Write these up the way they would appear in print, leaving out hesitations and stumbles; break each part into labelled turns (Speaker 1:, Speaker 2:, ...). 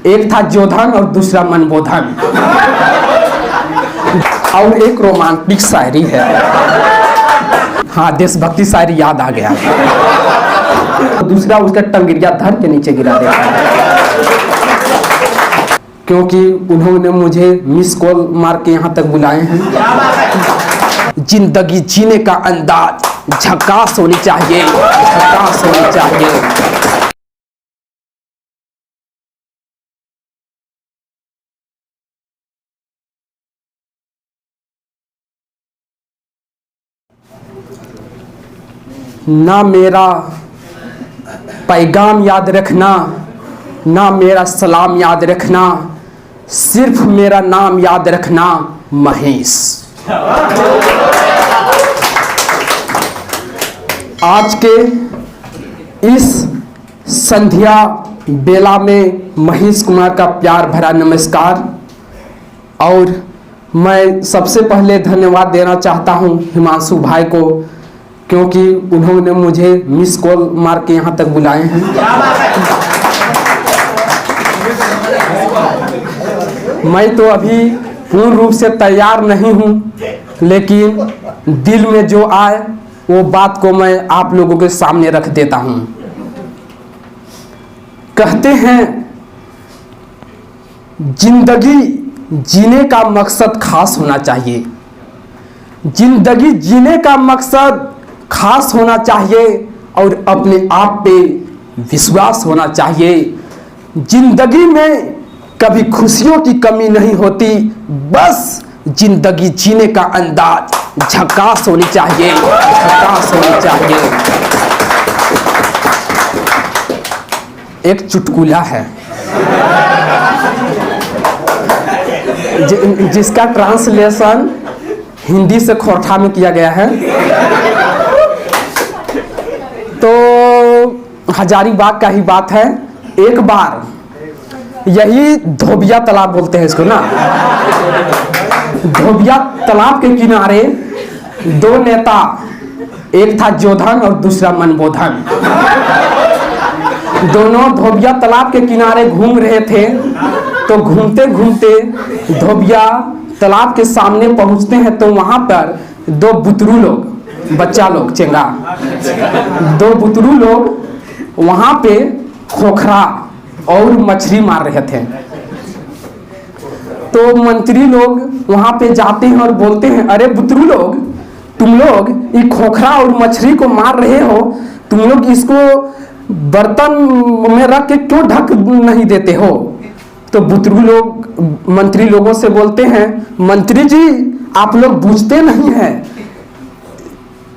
Speaker 1: एक था जोधन और दूसरा मनबोधन। और एक रोमांटिक शायरी है। हाँ, देशभक्ति शायरी याद आ गया। दूसरा उसका टंगरिया धर के नीचे गिरा देता, क्योंकि उन्होंने मुझे मिस कॉल मार के यहाँ तक बुलाए हैं। जिंदगी जीने का अंदाज झकास होनी चाहिए, झकास होनी चाहिए। ना मेरा पैगाम याद रखना, ना मेरा सलाम याद रखना, सिर्फ मेरा नाम याद रखना, महेश। आज के इस संध्या बेला में महेश कुमार का प्यार भरा नमस्कार। और मैं सबसे पहले धन्यवाद देना चाहता हूं हिमांशु भाई को, क्योंकि उन्होंने मुझे मिस कॉल मार के यहाँ तक बुलाए हैं। मैं तो अभी पूर्ण रूप से तैयार नहीं हूँ, लेकिन दिल में जो आए वो बात को मैं आप लोगों के सामने रख देता हूँ। कहते हैं जिंदगी जीने का मकसद खास होना चाहिए, जिंदगी जीने का मकसद खास होना चाहिए और अपने आप पे विश्वास होना चाहिए। जिंदगी में कभी खुशियों की कमी नहीं होती, बस जिंदगी जीने का अंदाज झकास होनी चाहिए, झकास होनी चाहिए। एक चुटकुला है जिसका ट्रांसलेशन हिंदी से खोरठा में किया गया है। तो हजारीबाग का ही बात है। एक बार यही धोबिया तालाब बोलते हैं इसको ना, धोबिया तालाब के किनारे दो नेता, एक था जोधन और दूसरा मनबोधन, दोनों धोबिया तालाब के किनारे घूम रहे थे। तो घूमते घूमते धोबिया तालाब के सामने पहुंचते हैं तो वहां पर दो बुतरू लोग, बच्चा लोग, चेंगा, दो बुतरू लोग वहां पे खोखरा और मछली मार रहे थे। तो मंत्री लोग वहां पे जाते हैं और बोलते हैं, अरे बुतरू लोग, तुम लोग ये खोखरा और मछली को मार रहे हो, तुम लोग इसको बर्तन में रख के क्यों ढक नहीं देते हो? तो बुतरू लोग मंत्री लोगों से बोलते हैं, मंत्री जी आप लोग बूझते नहीं हैं,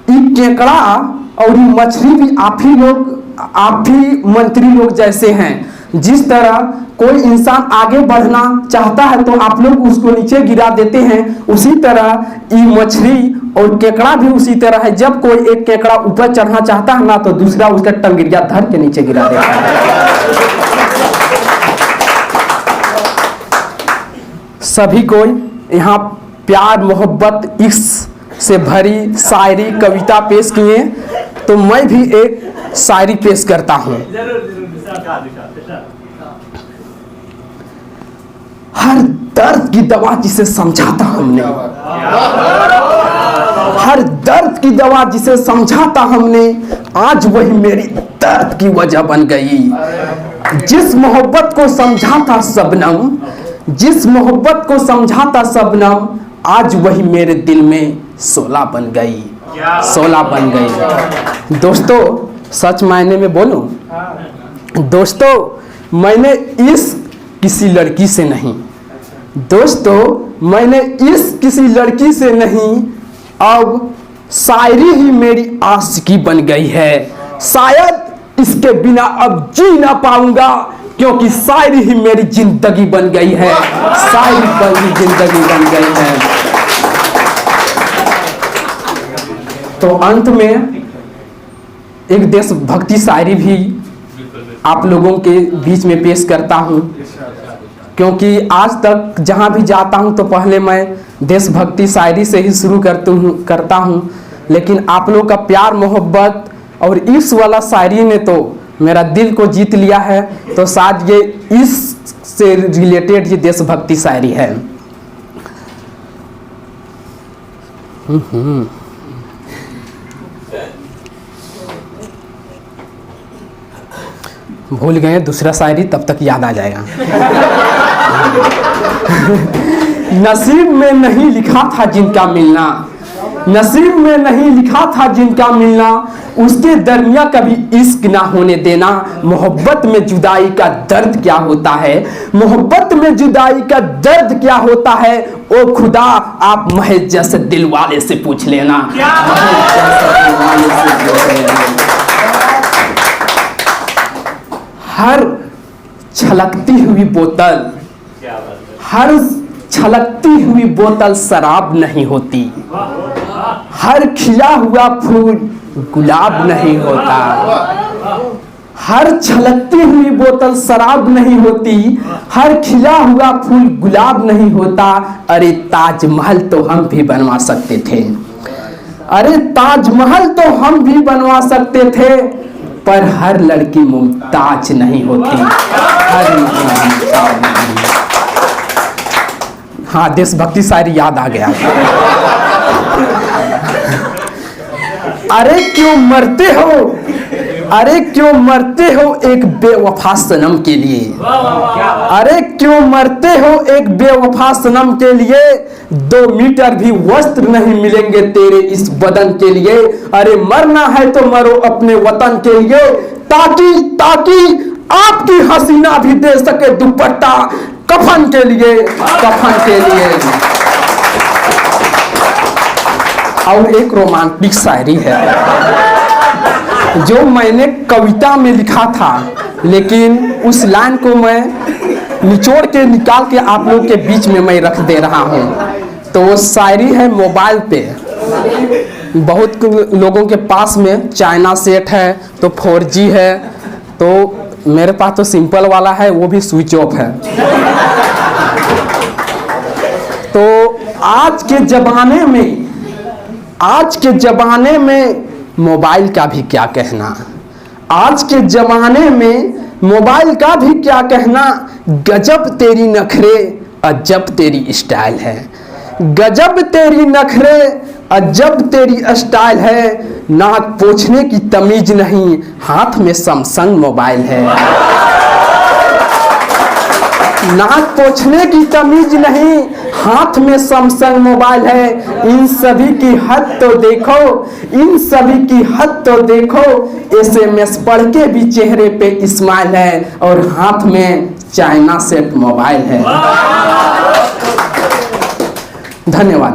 Speaker 1: ये केकड़ा और ये मछली भी आप ही मंत्री लोग जैसे हैं। जिस तरह कोई इंसान आगे बढ़ना चाहता है तो आप लोग उसको नीचे गिरा देते हैं, उसी तरह ये मछली और केकड़ा भी उसी तरह है। जब कोई एक केकड़ा ऊपर चढ़ना चाहता है ना, तो दूसरा उसका टंगरिया धर के नीचे गिरा देता है। सभी को यहाँ प्यार, मोहब्बत, इश्क से भरी शायरी, कविता पेश किए, तो मैं भी एक शायरी पेश करता हूँ। हर दर्द की दवा जिसे समझा था हमने, हर दर्द की दवा जिसे समझा था हमने, आज वही मेरी दर्द की वजह बन गई। जिस मोहब्बत को समझा था शबनम, जिस मोहब्बत को समझा था शबनम, आज वही मेरे दिल में शोला बन गई, शोला बन गई। दोस्तों सच मायने में बोलूं, दोस्तों मैंने इस किसी लड़की से नहीं, दोस्तों मैंने इस किसी लड़की से नहीं, अब शायरी ही मेरी आशिकी बन गई है। शायद इसके बिना अब जी ना पाऊंगा, क्योंकि शायरी ही मेरी जिंदगी बन गई है, शायरी मेरी जिंदगी बन गई है। तो अंत में एक देशभक्ति शायरी भी आप लोगों के बीच में पेश करता हूँ, क्योंकि आज तक जहाँ भी जाता हूँ तो पहले मैं देशभक्ति शायरी से ही शुरू करता हूँ, लेकिन आप लोग का प्यार, मोहब्बत और इश्क वाला शायरी ने तो मेरा दिल को जीत लिया है, तो शायद ये इससे रिलेटेड ये देशभक्ति शायरी है। भूल गए दूसरा शायरी, तब तक याद आ जाएगा। नसीब में नहीं लिखा था जिनका मिलना, नसीब में नहीं लिखा था जिनका मिलना, उसके दरमिया कभी इश्क ना होने देना। मोहब्बत में जुदाई का दर्द क्या होता है, मोहब्बत में जुदाई का दर्द क्या होता है, ओ खुदा आप महज जैसे दिल वाले से पूछ लेना। हर छलकती हुई बोतल, हर छलकती हुई बोतल शराब नहीं होती, हर खिला हुआ फूल गुलाब नहीं होता। हर छलकती हुई बोतल शराब नहीं होती, हर खिला हुआ फूल गुलाब नहीं होता। अरे ताजमहल तो हम भी बनवा सकते थे, अरे ताजमहल तो हम भी बनवा सकते थे, पर हर लड़की मुमताज नहीं होती, हर मुमताज नहीं। हाँ, देशभक्ति शायरी याद आ गया। अरे क्यों मरते हो, अरे क्यों मरते हो एक बेवफा सनम के लिए, अरे क्यों मरते हो एक बेवफा सनम के लिए, 2 मीटर भी वस्त्र नहीं मिलेंगे तेरे इस बदन के लिए। अरे मरना है तो मरो अपने वतन के लिए, ताकि ताकि आपकी हसीना भी दे सके दुपट्टा कफन के लिए, कफन के लिए। और एक रोमांटिक शायरी है जो मैंने कविता में लिखा था, लेकिन उस लाइन को मैं निचोड़ के निकाल के आप लोगों के बीच में मैं रख दे रहा हूँ। तो वो शायरी है मोबाइल पे। बहुत लोगों के पास में चाइना सेट है तो 4G है, तो मेरे पास तो सिंपल वाला है, वो भी स्विच ऑफ है। तो आज के ज़माने में, आज के ज़माने में मोबाइल का भी क्या कहना, आज के ज़माने में मोबाइल का भी क्या कहना। गजब तेरी नखरे अजब तेरी स्टाइल है, गजब तेरी नखरे अजब तेरी स्टाइल है, नाक पोंछने की तमीज नहीं हाथ में सैमसंग मोबाइल है। नाक पोंछने की तमीज नहीं हाथ में सैमसंग मोबाइल है। इन सभी की हद तो देखो, इन सभी की हद तो देखो, SMS पढ़ के भी चेहरे पे स्माइल है और हाथ में चाइना सेट मोबाइल है। धन्यवाद।